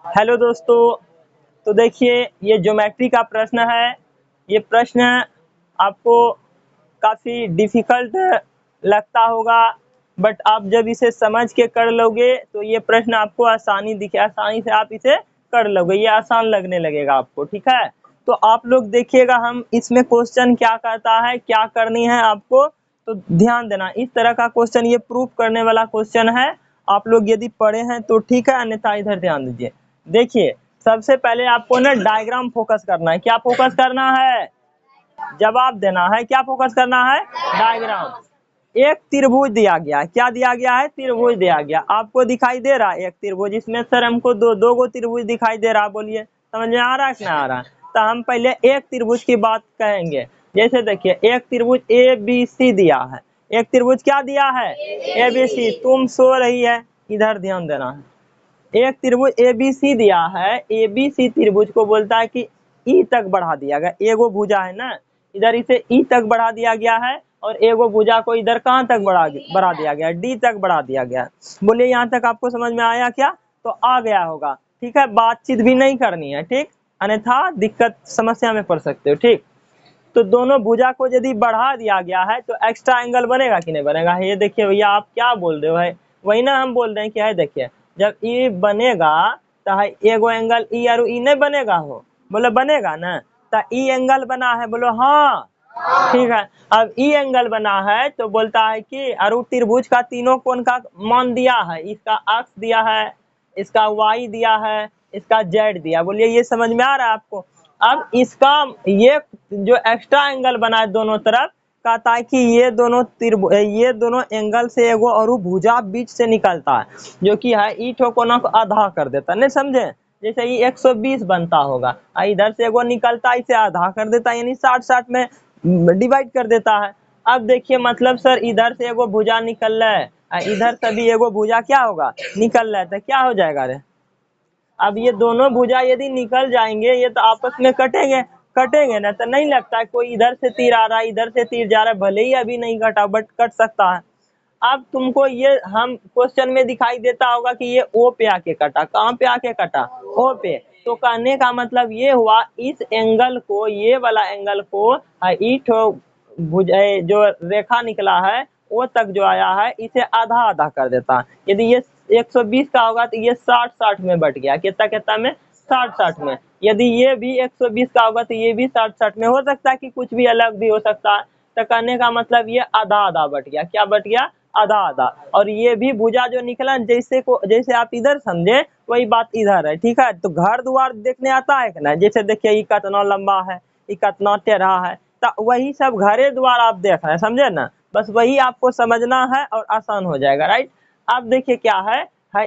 Hello दोस्तों। तो देखिए, ये ज्योमेट्री का प्रश्न है। ये प्रश्न आपको काफ़ी डिफ़िकल्ट लगता होगा, बट आप जब इसे समझ के कर लोगे तो ये प्रश्न आपको आसानी से आप इसे कर लोगे। ये आसान लगने लगेगा आपको, ठीक है। तो आप लोग देखिएगा, हम इसमें क्वेश्चन क्या कहता है, क्या करनी है आपको, तो ध्यान देना। इस तरह का क्वेश्चन, ये प्रूफ करने वाला क्वेश्चन है। आप लोग यदि पढ़े हैं तो ठीक है, अन्यथा इधर ध्यान दीजिए। देखिए, सबसे पहले आपको ना डायग्राम फोकस करना है। क्या फोकस करना है? जवाब देना है। क्या फोकस करना है? डायग्राम। एक त्रिभुज दिया गया। क्या दिया गया है? त्रिभुज दिया गया। आपको दिखाई दे रहा है एक त्रिभुज? इसमें सर हमको दो गो त्रिभुज दिखाई दे रहा है। बोलिए, समझ में आ रहा है कि नहीं आ रहा है? तो हम पहले एक त्रिभुज की बात कहेंगे। जैसे देखिए, एक त्रिभुज ए बी सी दिया है। एक त्रिभुज क्या दिया है? A B C. तुम सो रही है, इधर ध्यान देना है। एक त्रिभुज ए बी सी दिया है। ए बी सी त्रिभुज को बोलता है कि ई तक बढ़ा दिया गया। एगो भुजा है ना, इधर इसे ई तक बढ़ा दिया गया है, और एगो भुजा को इधर कहाँ तक बढ़ा दिया गया? डी तक बढ़ा दिया गया। बोलिए, यहाँ तक आपको समझ में आया क्या? तो आ गया होगा, ठीक है। बातचीत भी नहीं करनी है, ठीक, अन्यथा दिक्कत समस्या में पड़ सकते हो, ठीक। तो दोनों भुजा को यदि बढ़ा दिया गया है तो एक्स्ट्रा एंगल बनेगा कि नहीं बनेगा? ये देखिए भैया, आप क्या बोल रहे हो है, वही ना हम बोल रहे हैं कि है। देखिए, जब ई बनेगा तो है एगो एंगल ई और ई नहीं बनेगा हो? बोलो बनेगा ना। तो ई एंगल बना है, बोलो हाँ, ठीक है। अब ई एंगल बना है तो बोलता है कि अरु त्रिभुज का तीनों कोण का मान दिया है। इसका अक्ष दिया है, इसका वाई दिया है, इसका जेड दिया। बोलिए, ये समझ में आ रहा है आपको? अब इसका ये जो एक्स्ट्रा एंगल बना है दोनों तरफ, कहता है कि ये दोनों एंगल से एगो और भुजा बीच से निकलता है, जो कि है ई ठोकोना को आधा कर देता है। नहीं समझे? जैसे ये 120 बनता होगा, इधर से एगो निकलता है, इसे आधा कर देता है, यानी 60-60 में डिवाइड कर देता है। अब देखिए, मतलब सर इधर से एगो भुजा निकल रहा है, इधर से भी एगो भुजा क्या होगा? निकल रहा है, तो क्या हो जाएगा रे? अब ये दोनों भुजा यदि निकल जाएंगे, ये तो आपस में कटेंगे ना। तो नहीं लगता है कोई इधर से तीर आ रहा है, इधर से तीर जा रहा है, भले ही अभी नहीं कटा, बट कट सकता है। अब तुमको ये हम क्वेश्चन में दिखाई देता होगा कि ये ओ पे आके कटा। कहाँ पे आके कटा? ओ पे। तो कहने का मतलब ये हुआ, इस एंगल को, ये वाला एंगल को ई ठो जो रेखा निकला है वो तक जो आया है, इसे आधा आधा कर देता है। यदि ये 120 का होगा तो ये 60-60 में बट गया। कितना कितना में? 60-60 में। यदि ये भी 120 का होगा तो ये भी 60-60 में। हो सकता है कि कुछ भी अलग भी हो सकता है। तो कहने का मतलब ये आधा आधा बट गया। क्या बट गया? आधा आधा। और ये भी भुजा जो निकला, जैसे आप इधर समझे वही बात इधर है, ठीक है। तो घर द्वार देखने आता है कि ना? जैसे देखिए, ये कितना लंबा है, ये कितना टेढ़ा है, तो वही सब घरे द्वार आप देख रहे हैं, समझे ना? बस वही आपको समझना है और आसान हो जाएगा, राइट। अब देखिए क्या है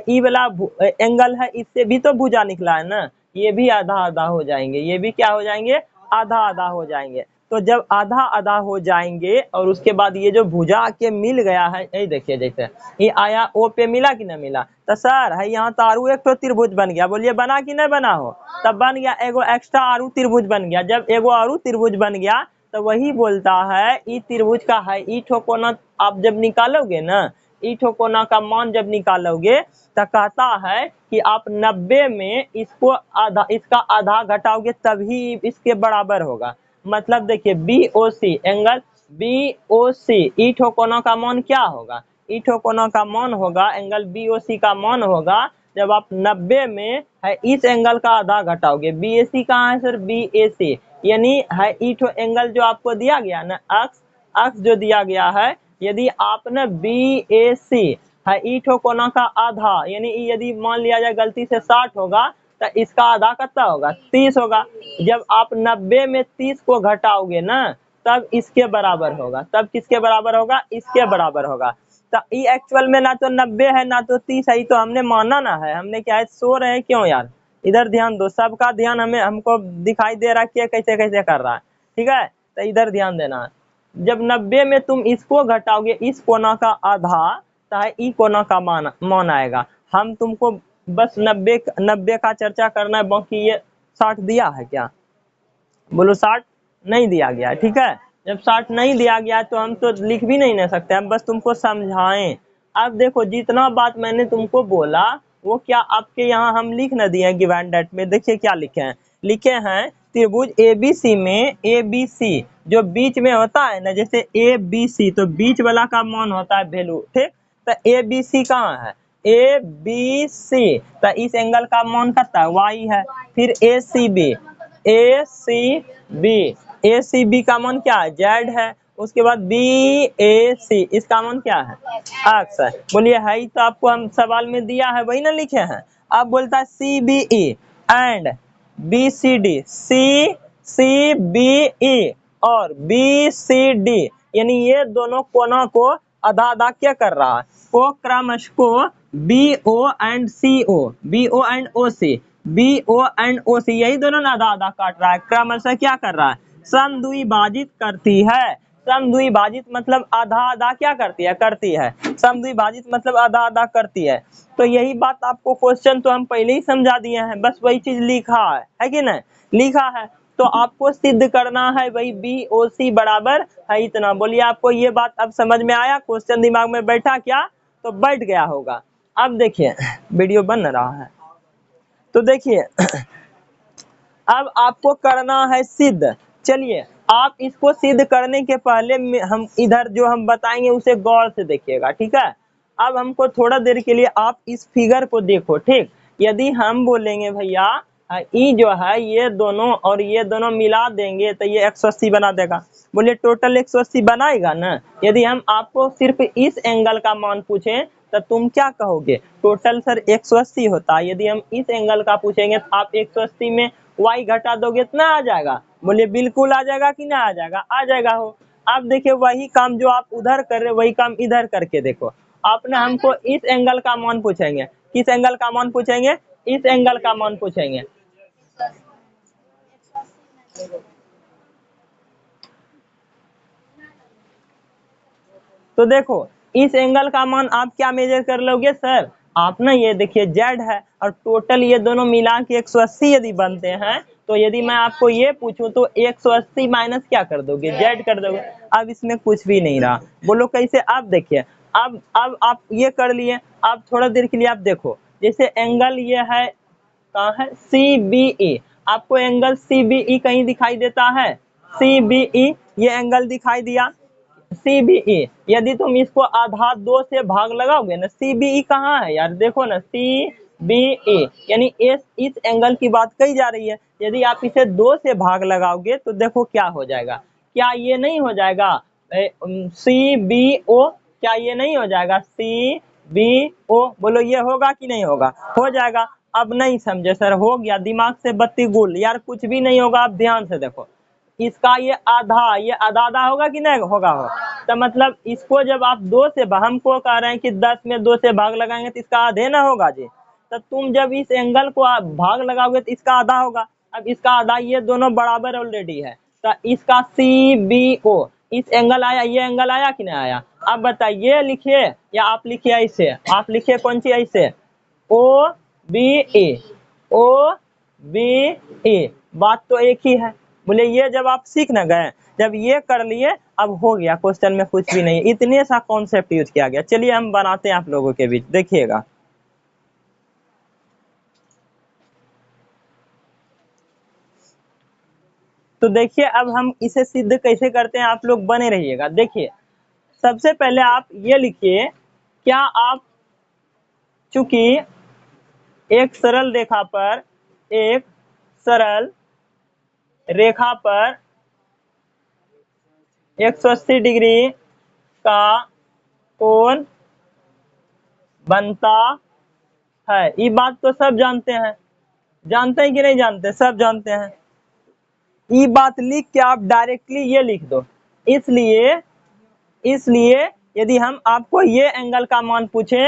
ई वाला एंगल है, इससे भी तो भुजा निकला है ना, ये भी आधा आधा हो जाएंगे, ये भी क्या हो जाएंगे? आधा आधा हो जाएंगे। तो जब आधा आधा हो जाएंगे और उसके बाद ये जो भुजा के मिल गया है, यही देखिए, जैसे ये आया ओ पे मिला कि ना मिला, तो सर है यहाँ तो आरू एक तो त्रिभुज बन गया। बोलिए, बना कि नहीं बना हो? तब बन गया, एगो एक्स्ट्रा आरू त्रिभुज बन गया। जब एगो आरू त्रिभुज बन गया तो वही बोलता है ई त्रिभुज का है ई ठो कोना आप जब निकालोगे ना, ई ठो कोना का मान जब निकालोगे तो कहता है कि आप 90 में इसका आधा घटाओगे तभी इसके बराबर होगा। मतलब देखिए, B O C angle, B O C ई ठो कोना का मान क्या होगा? ई ठो कोना का मान होगा, एंगल बी ओ सी का मान होगा जब आप 90 में है इस एंगल का आधा घटाओगे। बी ए सी कहाँ है सर? बी ए सी, यानी है ई ठो एंगल जो आपको दिया गया ना, अक्ष अक्ष जो दिया गया है, यदि आपने बी ए सी है ई ठो कोना का आधा, यानी यदि मान लिया जाए गलती से 60 होगा तो इसका आधा कितना होगा? 30 होगा। जब आप 90 में 30 को घटाओगे ना, तब इसके बराबर होगा। तब किसके बराबर होगा? इसके बराबर होगा। तो ये एक्चुअल में ना तो 90 है ना तो 30 है, तो हमने माना ना है। हमने क्या है, सो रहे हैं क्यों यार? इधर ध्यान दो, सबका ध्यान हमको दिखाई दे रहा है कैसे कैसे कर रहा है, ठीक है। तो इधर ध्यान देना है। जब 90 में तुम इसको घटाओगे, इस कोना का आधा, तो है ई कोना का मान आएगा। हम तुमको बस 90 का चर्चा करना है, बाकी ये 60 दिया है क्या? बोलो, 60 नहीं दिया गया है, ठीक है। जब 60 नहीं दिया गया है तो हम तो लिख भी नहीं ना सकते, हम बस तुमको समझाएं। अब देखो, जितना बात मैंने तुमको बोला वो क्या आपके यहाँ हम लिख न दिए हैं गिवन डेट में। देखिए क्या लिखे हैं त्रिभुज ABC में ABC जो बीच में होता है ना, जैसे ABC तो बीच वाला का मान होता है वैल्यू, ठीक। तो ABC कहाँ है, ABC तो इस एंगल का मान कितना है, Y है। फिर ACB का मान क्या है, Z है। उसके बाद BAC इसका मान क्या है, X है। बोलिए है ही तो आपको हम सवाल में दिया है, वही ना लिखे हैं। अब बोलता है CBE एंड BCD, CBE और BCD यानी ये दोनों कोनों को आधा आधा क्या कर रहा है, को क्रमश को BO एंड OC यही दोनों ना आधा आधा काट रहा है, क्रमशः क्या कर रहा है, समद्विभाजित करती है। समद्विभाजित मतलब आधा आधा क्या करती है, समद्विभाजित मतलब आधा आधा करती है। तो यही बात आपको क्वेश्चन तो हम पहले ही समझा दिए हैं, बस वही चीज लिखा है कि नहीं, लिखा है। तो आपको सिद्ध करना है वही BOC बराबर है इतना। बोलिए आपको ये बात अब समझ में आया, क्वेश्चन दिमाग में बैठा क्या, तो बैठ गया होगा। अब देखिए वीडियो बन रहा है, तो देखिए अब आपको करना है सिद्ध। चलिए आप इसको सिद्ध करने के पहले हम इधर जो हम बताएंगे उसे गौर से देखिएगा, ठीक है। अब हमको थोड़ा देर के लिए आप इस फिगर को देखो, ठीक। यदि हम बोलेंगे भैया ई जो है ये दोनों और ये दोनों मिला देंगे तो ये 180 बना देगा। बोलिए टोटल 180 बनाएगा ना। यदि हम आपको सिर्फ इस एंगल का मान पूछें तो तुम क्या कहोगे, टोटल सर 180 होता है। यदि हम इस एंगल का पूछेंगे तो आप 180 में y घटा दोगे तो ना आ जाएगा। बोलिए बिल्कुल आ जाएगा कि ना आ जाएगा, आ जाएगा हो। अब देखिए वही काम जो आप उधर कर रहे वही काम इधर करके देखो। आपने हमको इस एंगल का मान पूछेंगे, किस एंगल का मान पूछेंगे, इस एंगल का मान पूछेंगे। तो देखो इस एंगल का मान आप क्या मेजर कर लोगे सर, आप ना ये देखिए Z है और टोटल ये दोनों मिला के 180 यदि बनते हैं, तो यदि मैं आपको ये पूछूं तो 180 माइनस क्या कर दोगे, Z कर दोगे। अब इसमें कुछ भी नहीं रहा, बोलो कैसे। अब देखिए अब आप ये कर लिए। अब थोड़ा देर के लिए आप देखो, जैसे एंगल ये है कहाँ है, CBE। आपको एंगल CBE कहीं दिखाई देता है, CBE ये एंगल दिखाई दिया CBE। यदि तुम इसको आधा 2 से भाग लगाओगे ना, CBE कहाँ है यार, देखो ना CBE यानी इस एंगल की बात कही जा रही है। यदि आप इसे 2 से भाग लगाओगे तो देखो क्या हो जाएगा, क्या ये नहीं हो जाएगा CBO, क्या ये नहीं हो जाएगा CBO, बोलो ये होगा कि नहीं होगा, हो जाएगा। अब नहीं समझे सर, हो गया दिमाग से बत्ती गुल यार, कुछ भी नहीं होगा। आप ध्यान से देखो, इसका ये आधा आधा होगा कि नहीं होगा, हो तो मतलब इसको जब आप 2 से हमको कह रहे हैं कि 10 में 2 से भाग लगाएंगे तो इसका आधे ना होगा जी। तो तुम जब इस एंगल को आप भाग लगाओगे तो इसका आधा होगा। अब इसका आधा, ये दोनों बराबर ऑलरेडी है, तो इसका CBO इस एंगल आया, ये एंगल आया कि नहीं आया। अब बताइए लिखिए या आप लिखिए ऐसे, आप लिखिए कौन सी ऐसे, OBE बात तो एक ही है। बोले ये जब आप सीख न गए, जब ये कर लिए अब हो गया, क्वेश्चन में कुछ भी नहीं, इतने सा कॉन्सेप्ट यूज किया गया। चलिए हम बनाते हैं आप लोगों के बीच, देखिएगा। तो देखिए अब हम इसे सिद्ध कैसे करते हैं, आप लोग बने रहिएगा। देखिए सबसे पहले आप ये लिखिए, क्या आप चूंकि एक सरल रेखा पर 180 डिग्री का कोण बनता है, ये बात तो सब जानते हैं कि नहीं जानते, सब जानते हैं। ये बात लिख के आप डायरेक्टली ये लिख दो। इसलिए यदि हम आपको ये एंगल का मान पूछे,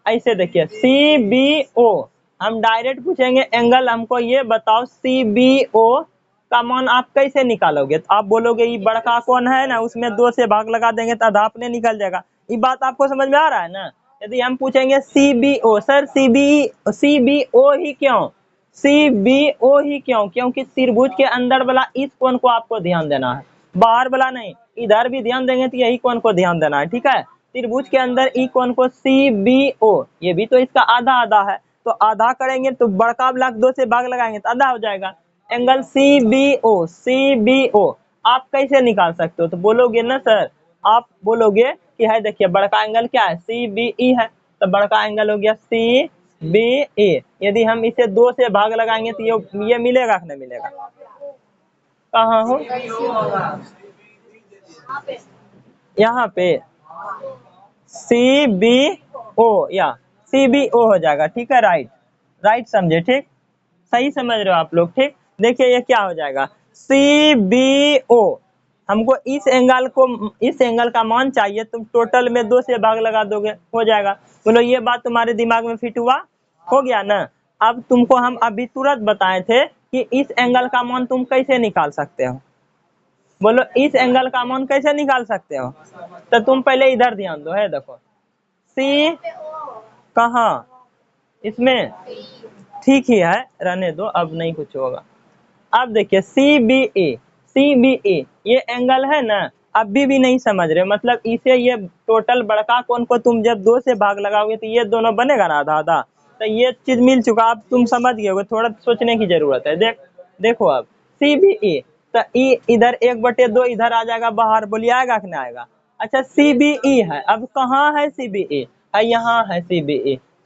ऐसे देखिए CBO, हम डायरेक्ट पूछेंगे एंगल हमको ये बताओ CBO का मान आप कैसे निकालोगे। तो आप बोलोगे ये बड़का कौन है ना, उसमें 2 से भाग लगा देंगे तो आधा अपने निकल जाएगा। ये बात आपको समझ में आ रहा है ना। यदि हम पूछेंगे CBO, सर CBO ही क्यों, CBO ही क्यों, क्योंकि त्रिभुज के अंदर वाला इस कोण को आपको ध्यान देना है, बाहर वाला नहीं। इधर भी ध्यान देंगे तो यही कोण को ध्यान देना है, ठीक है। त्रिभुज के अंदर ई कोण को CBO, ये भी तो इसका आधा आधा है। तो आधा करेंगे तो बड़का ब्लॉक 2 से भाग लगाएंगे तो आधा हो जाएगा। एंगल CBO, CBO आप कैसे निकाल सकते हो? तो बोलोगे ना सर, आप बोलोगे कि है देखिए बड़का एंगल क्या है, CBE है, तो बड़का एंगल हो गया CBE। यदि हम इसे 2 से भाग लगाएंगे तो ये मिलेगा कि नहीं मिलेगा? कहाँ हो? यहाँ पे CBO या CBO हो जाएगा, ठीक है, राइट राइट समझे, ठीक, सही समझ रहे हो आप लोग, ठीक। देखिए ये क्या हो जाएगा, CBO हमको इस एंगल का मान चाहिए, तुम टोटल में 2 से भाग लगा दोगे, हो जाएगा। बोलो ये बात तुम्हारे दिमाग में फिट हुआ? हो गया ना। अब तुमको हम अभी तुरंत बताए थे कि इस एंगल का मान तुम कैसे निकाल सकते हो। बोलो इस एंगल का मान कैसे निकाल सकते हो? तो तुम पहले इधर ध्यान दो, है देखो C कहाँ, इसमें ठीक ही है, रहने दो, अब नहीं कुछ होगा। अब देखिए CBE ये एंगल है ना, अभी भी नहीं समझ रहे, मतलब इसे ये टोटल बड़का कोण को तुम जब 2 से भाग लगाओगे तो ये दोनों बनेगा ना आधा आधा, तो ये चीज मिल चुका, अब तुम समझ गए होगे, थोड़ा सोचने की जरूरत है। देखो अब CBE तो इधर 1/2 इधर आ जाएगा बाहर, बोलिए आएगा कि नहीं आएगा? अच्छा CBE है, अब कहाँ है CBE? है यहाँ है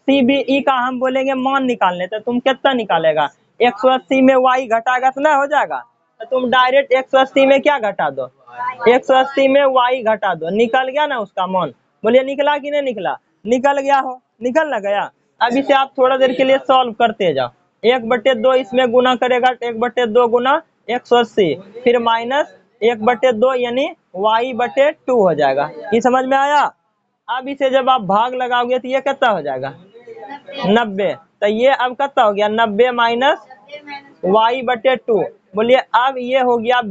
CBE का हम बोलेंगे मान निकालने, तो तुम कितना निकालेगा? 180 में y घटाएगा तो ना हो जाएगा, तो तुम डायरेक्ट 180 में क्या घटा दो, 180 में y घटा दो, निकल गया ना उसका मान। बोलिए निकला कि नहीं निकला? निकल गया हो, निकल ना गया। अब इसे आप थोड़ा देर के लिए सॉल्व करते जाओ, 1/2 इसमें गुना करेगा, 1/2 गुना 180, फिर माइनस 1/2 यानी y/2 हो जाएगा। ये समझ में आया? अब इसे जब आप भाग लगाओगे तो ये कितना हो जाएगा, 90, तो ये अब कितना हो गया, 90 माइनस y/2। बोलिए अब ये हो गया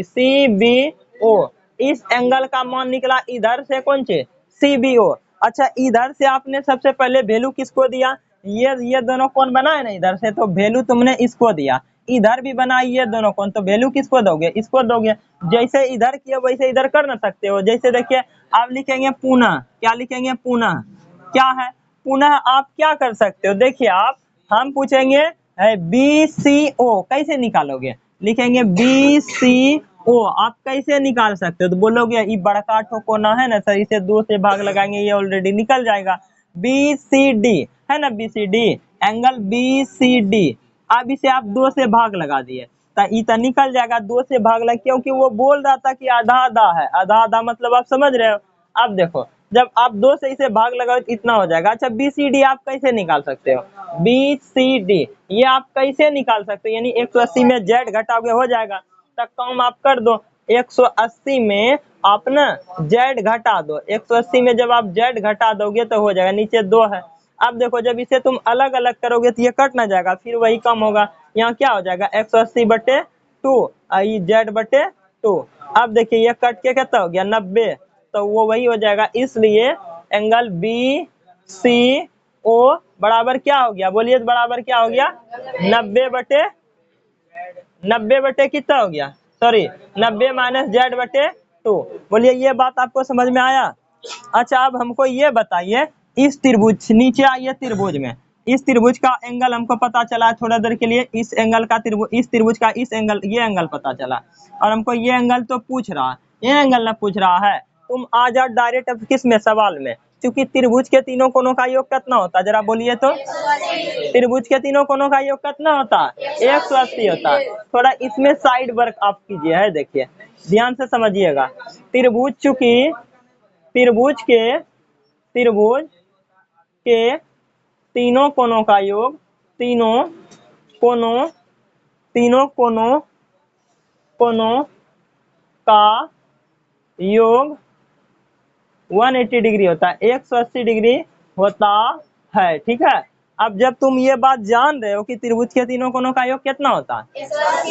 CBO, इस एंगल का मान निकला इधर से, कौन से, CBO। अच्छा इधर से आपने सबसे पहले वैल्यू किसको दिया, ये दोनों कौन बना है ना इधर से, तो वैल्यू तुमने इसको दिया, इधर भी बना ये दोनों कौन, तो वैल्यू किसको दोगे, इसको दोगे। जैसे इधर किया वैसे इधर कर ना सकते हो। जैसे देखिए आप लिखेंगे पुनः, क्या लिखेंगे, पुनः, क्या है पुनः, आप क्या कर सकते हो, देखिए आप, हम पूछेंगे BCO कैसे निकालोगे, लिखेंगे BCO आप कैसे निकाल सकते हो, तो बोलोगे ये बड़का ठोकोना है ना सर, इसे 2 से भाग लगाएंगे, ये ऑलरेडी निकल जाएगा। BCD है ना, BCD एंगल BCD, अब इसे आप 2 से भाग लगा दिए तो निकल जाएगा, 2 से भाग लगा, क्योंकि वो बोल रहा था कि आधा आधा है, आधा आधा मतलब आप समझ रहे हो। अब देखो जब आप 2 से इसे भाग लगाओ तो इतना हो जाएगा। अच्छा BCD आप कैसे निकाल सकते हो, BCD ये आप कैसे निकाल सकते हो, यानी 180 में Z घटाओगे हो जाएगा, तब काम आप कर दो, 180 में आप ना Z घटा दो, 180 में जब आप Z घटा दोगे तो हो जाएगा, नीचे 2 है। अब देखो जब इसे तुम अलग अलग करोगे तो ये कट ना जाएगा, फिर वही कम होगा, यहाँ क्या हो जाएगा 180/2 Z/2। अब देखिए ये कट के कितना हो गया 90, तो वो वही हो जाएगा, इसलिए एंगल BCO बराबर क्या हो गया, बोलिए बराबर क्या हो गया, 90/90 कितना हो गया, सॉरी 90 माइनस Z/2। बोलिए ये बात आपको समझ में आया? अच्छा अब हमको ये बताइए, इस त्रिभुज, नीचे आइए त्रिभुज में, इस त्रिभुज का एंगल हमको पता चला थोड़ा देर के लिए, इस एंगल का इस त्रिभुज का इस एंगल, ये एंगल पता चला, और हमको ये एंगल तो पूछ रहा है, ये एंगल ना पूछ रहा है। तुम आ जाओ डायरेक्ट अब किस में, सवाल में, क्योंकि त्रिभुज के तीनों कोणों का योग कितना होता है, जरा बोलिए तो, त्रिभुज के तीनों कोणों का योग कितना होता है, 180 होता है। थोड़ा इसमें साइड वर्क आप कीजिए, है देखिए ध्यान से समझिएगा, त्रिभुज चूंकि त्रिभुज के तीनों कोणों का योग, तीनों कोणों का योग 180 डिग्री होता है, 180 डिग्री होता है, ठीक है। अब जब तुम ये बात जान रहे हो कि त्रिभुज के तीनों कोणों का योग कितना होता है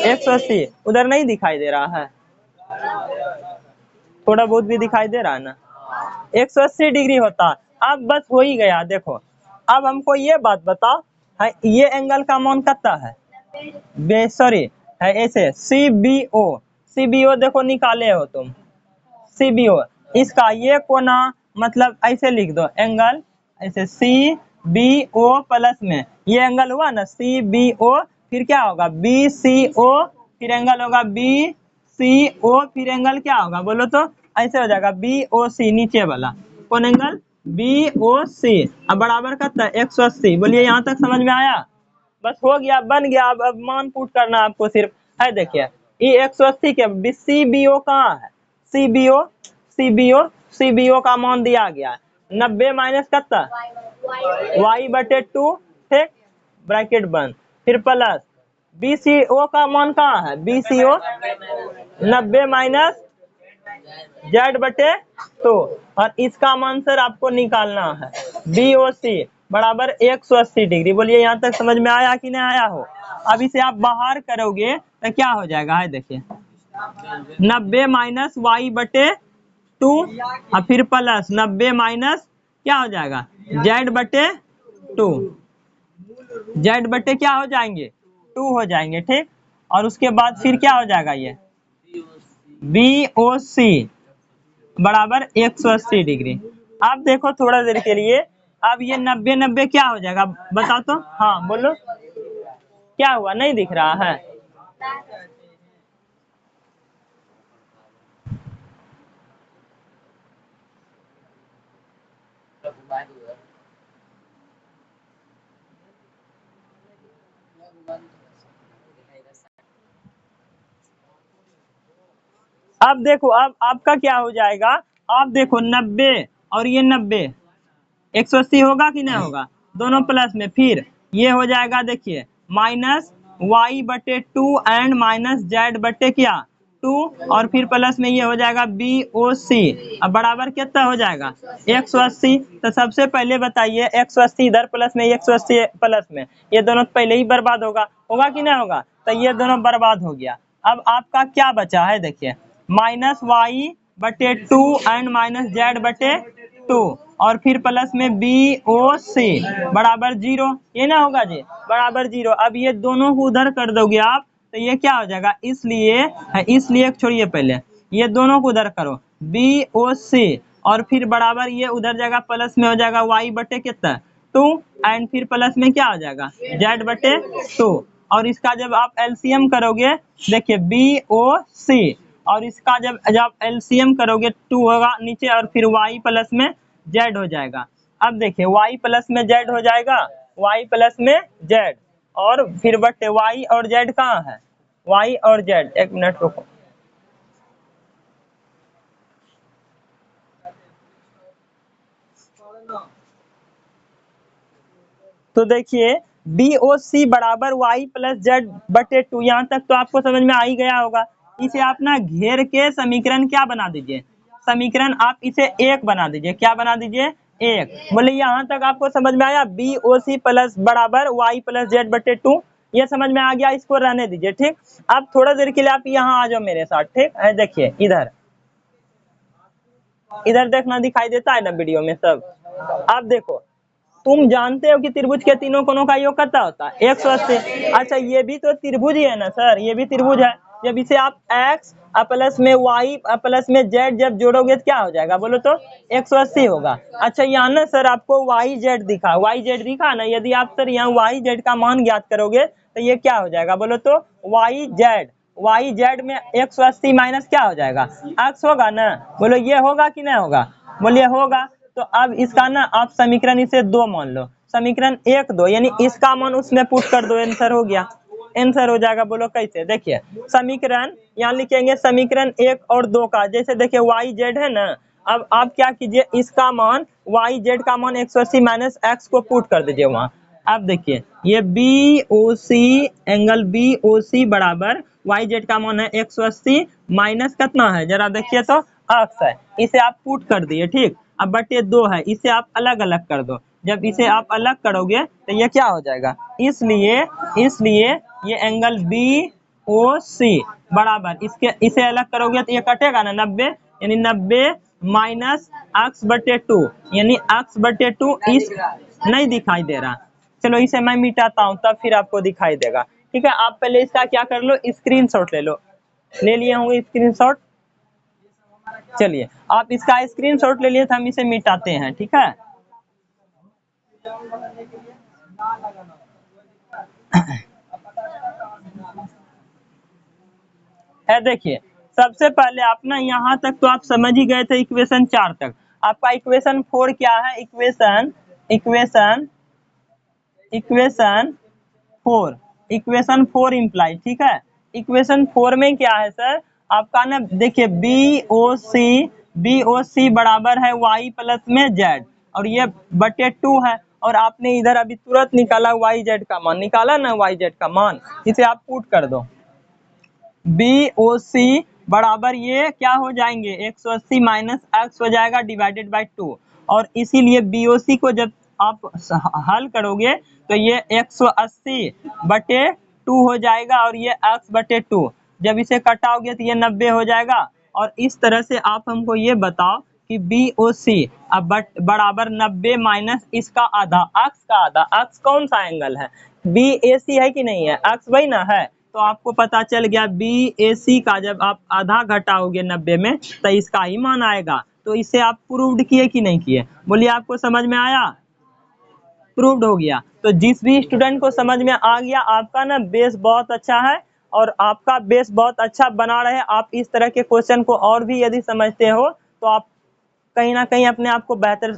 180, उधर नहीं दिखाई दे रहा है, थोड़ा बहुत भी दिखाई दे रहा है ना, 180 डिग्री होता है। अब बस हो ही गया, देखो अब हमको ये बात बताओ, है ये एंगल का मान कितना है, सॉरी है ऐसे CBO देखो निकाले हो तुम, CBO इसका ये कोना, मतलब ऐसे लिख दो एंगल, ऐसे बी ओ प्लस में ये एंगल हुआ ना सी बी ओ, फिर क्या होगा बी सी ओ, फिर एंगल होगा बी सी ओ, फिर एंगल क्या होगा बोलो तो ऐसे हो जाएगा बी ओ सी, नीचे वाला कौन एंगल बी ओ सी। अब बराबर कितना 180। बोलिए यहाँ तक समझ में आया? बस हो गया, बन गया। अब मान पुट करना आपको सिर्फ है। देखिए ये 180 के सी बी ओ कहाँ है, C B O, C B O, C B O का मान दिया गया 90 माइनस कितना वाई बटे 2, ठीक ब्रैकेट बंद, फिर प्लस बी सी ओ का मान कहाँ है, बी सी ओ 90 माइनस जेड बटे 2, और इसका मान सर आपको निकालना है बी ओ सी बराबर 180 डिग्री। बोलिए यहाँ तक समझ में आया कि नहीं आया हो? अब इसे आप बाहर करोगे तो क्या हो जाएगा, है देखिए 90 माइनस वाई बटे 2 और फिर प्लस 90 माइनस क्या हो जाएगा जेड बटे 2, जेड बटे क्या हो जाएंगे 2 हो जाएंगे, ठीक। और उसके बाद फिर क्या हो जाएगा ये बी ओ सी बराबर 180 डिग्री। अब देखो थोड़ा देर के लिए, अब ये 90 90 क्या हो जाएगा बताओ तो, हाँ बोलो क्या हुआ, नहीं दिख रहा है? अब देखो अब आपका क्या हो जाएगा, आप देखो 90 और ये 90 180 होगा कि नहीं होगा, दोनों प्लस में, फिर ये हो जाएगा देखिए माइनस वाई बटे 2 एंड माइनस जेड बटे क्या 2, और फिर प्लस में ये हो जाएगा बी ओ सी। अब बराबर कितना हो जाएगा 180। तो सबसे पहले बताइए 180 इधर प्लस में 180 प्लस में, ये दोनों पहले ही बर्बाद होगा, होगा कि नहीं होगा? तो ये दोनों बर्बाद हो गया। अब आपका क्या बचा है देखिए माइनस वाई बटे 2 एंड माइनस जेड बटे 2, और फिर प्लस में बी ओ सी बराबर 0, ये ना होगा जी बराबर 0। अब ये दोनों को उधर कर दोगे आप तो ये क्या हो जाएगा, इसलिए छोड़िए पहले ये दोनों को उधर करो बी ओ सी, और फिर बराबर ये उधर जाएगा प्लस में हो जाएगा वाई बटे कितना 2, एंड फिर प्लस में क्या हो जाएगा जेड बटे 2, और इसका जब आप एलसीएम करोगे देखिए बी ओ सी, और इसका जब एलसीएम करोगे 2 होगा नीचे, और फिर y प्लस में z हो जाएगा। अब देखिए y प्लस में z हो जाएगा, y प्लस में z, और फिर बटे y और z कहाँ है, y और z, एक मिनट रुको। तो देखिए बी ओ सी बराबर वाई प्लस जेड बटे 2, यहाँ तक तो आपको समझ में आ ही गया होगा। इसे आप ना घेर के समीकरण क्या बना दीजिए, समीकरण आप इसे एक बना दीजिए, क्या बना दीजिए एक। बोले यहाँ तक आपको समझ में आया, बी ओ सी प्लस बराबर वाई प्लस जेड बटे 2, ये समझ में आ गया, इसको रहने दीजिए, ठीक। अब थोड़ा देर के लिए आप यहाँ आ जाओ मेरे साथ, ठीक है। देखिए इधर इधर देखना दिखाई देता है ना वीडियो में सब। अब देखो तुम जानते हो कि त्रिभुज के तीनों कोणों का योग कितना होता है 180। अच्छा ये भी तो त्रिभुज ही है ना सर, ये भी त्रिभुज है। जब इसे आप x प्लस में y प्लस में z जब जोड़ोगे तो क्या हो जाएगा बोलो तो 180 होगा। अच्छा यहाँ ना सर आपको yz दिखा ना, यदि आप सर यहाँ yz का मान ज्ञात करोगे तो ये क्या हो जाएगा बोलो तो yz में 180 माइनस क्या हो जाएगा x होगा ना, बोलो ये होगा कि नहीं होगा, बोलिए होगा। तो अब इसका ना आप समीकरण इसे 2 मान लो, समीकरण 1 2, यानी इसका मान उसमें पुट कर दो, आंसर हो गया, आंसर हो जाएगा। बोलो कैसे, देखिए समीकरण यहाँ लिखेंगे समीकरण 1 और 2 का, जैसे देखिए वाई जेड है ना, अब आप क्या कीजिए इसका मान वाई जेड का मान 180 माइनस एक्स को पुट कर दीजिए वहां। अब देखिए ये B O C angle B O C बराबर वाई जेड का मान है 180 माइनस कितना है जरा देखिए तो एक्स है, इसे आप पुट कर दिए, ठीक। अब बटे 2 है, इसे आप अलग अलग कर दो, जब इसे आप अलग करोगे तो ये क्या हो जाएगा, इसलिए ये एंगल बी ओ सी बराबर इसे अलग करोगे तो ये कटेगा ना 90, यानी 90 माइनस एक्स बटे 2, यानी एक्स बटे 2 इस नहीं दिखाई दे रहा। चलो इसे मैं मिटाता हूँ तब फिर आपको दिखाई देगा, ठीक है। आप पहले इसका क्या कर लो स्क्रीनशॉट ले लो, ले लिए होंगे स्क्रीनशॉट। चलिए आप इसका स्क्रीनशॉट ले लिए तो हम इसे मिटाते हैं, ठीक है। है देखिए, सबसे पहले आप ना यहाँ तक तो आप समझ ही गए थे इक्वेशन 4 तक। आपका इक्वेशन 4 क्या है? Equation equation equation 4 equation 4 imply, ठीक है। इक्वेशन 4 में क्या है सर? आपका ना देखिए बी ओ सी बराबर है y प्लस में z, और ये बटे 2 है, और आपने इधर अभी तुरंत निकाला y z का मान, निकाला ना y z का मान, इसे आप पुट कर दो। बी ओ सी बराबर ये क्या हो जाएंगे, 180 माइनस एक्स हो जाएगा डिवाइडेड बाय 2, और इसीलिए बी ओ सी को जब आप हल करोगे तो ये 180 बटे 2 हो जाएगा, और ये x बटे 2, जब इसे कटाओगे तो ये 90 हो जाएगा। और इस तरह से आप हमको ये बताओ कि बी ओ सी अब बराबर 90 माइनस इसका आधा, x का आधा, x कौन सा एंगल है? बी ए सी है कि नहीं है? x वही ना है। तो आपको पता चल गया बी ए सी का जब आप आधा घटाओगे 90 में तो इसका ही मान आएगा। तो इसे आप प्रूव्ड किए कि नहीं किए? बोलिए, आपको समझ में आया? प्रूव्ड हो गया। तो जिस भी स्टूडेंट को समझ में आ गया, आपका ना बेस बहुत अच्छा है, और आपका बेस बहुत अच्छा बना रहे। आप इस तरह के क्वेश्चन को और भी यदि समझते हो तो आप कहीं ना कहीं अपने आप को बेहतर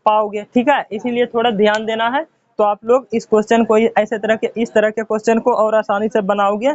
पाओगे, ठीक है। इसीलिए थोड़ा ध्यान देना है। तो आप लोग इस क्वेश्चन को इस तरह के क्वेश्चन को और आसानी से बनाओगे।